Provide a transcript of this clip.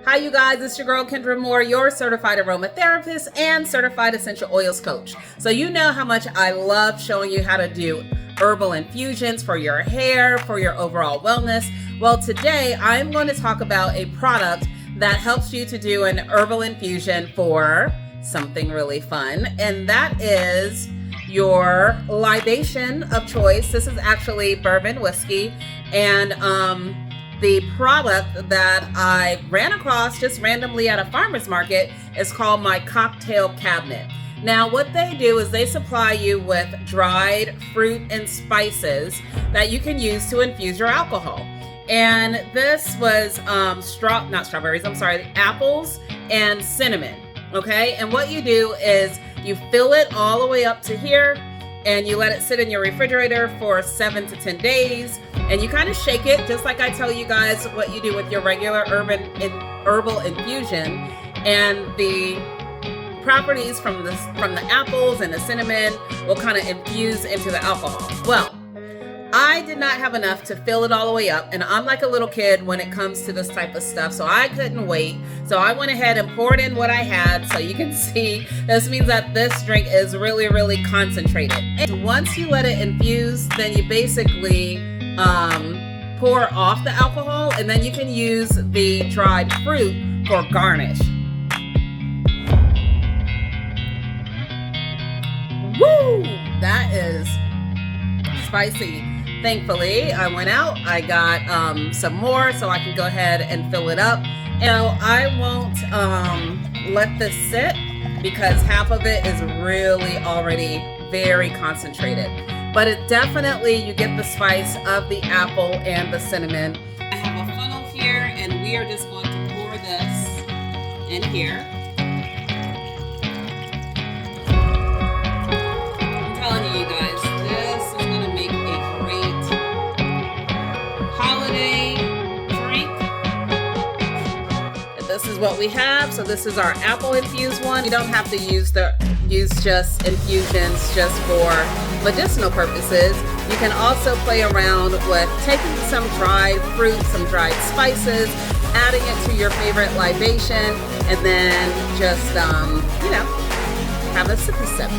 Hi you guys, it's your girl Kendra Moore, your certified aromatherapist and certified essential oils coach. So you know how much I love showing you how to do herbal infusions for your hair, for your overall wellness. Well, today I'm going to talk about a product that helps you to do an herbal infusion for something really fun, and that is your libation of choice. This is actually bourbon whiskey, and the product that I ran across just randomly at a farmer's market is called my cocktail cabinet. Now, what they do is they supply you with dried fruit and spices that you can use to infuse your alcohol. And this was apples and cinnamon. Okay, and what you do is you fill it all the way up to here and you let it sit in your refrigerator for 7 to 10 days, and you kind of shake it just like I tell you guys what you do with your regular herbal infusion, and the properties from the apples and the cinnamon will kind of infuse into the alcohol. Well, I did not have enough to fill it all the way up, and I'm like a little kid when it comes to this type of stuff, so I couldn't wait. So I went ahead and poured in what I had. So you can see, this means that this drink is really, really concentrated. And once you let it infuse, then you basically pour off the alcohol, and then you can use the dried fruit for garnish. Woo! That is spicy. Thankfully, I went out, I got some more so I can go ahead and fill it up. Now, I won't let this sit because half of it is really already very concentrated. But it definitely, you get the spice of the apple and the cinnamon. I have a funnel here, and we are just going to pour this in here. I'm telling you guys, this is going to make a great holiday drink. And this is what we have. So this is our apple infused one. You don't have to use just infusions just for medicinal purposes. You can also play around with taking some dried fruit, some dried spices, adding it to your favorite libation, and then just have a sippy sip.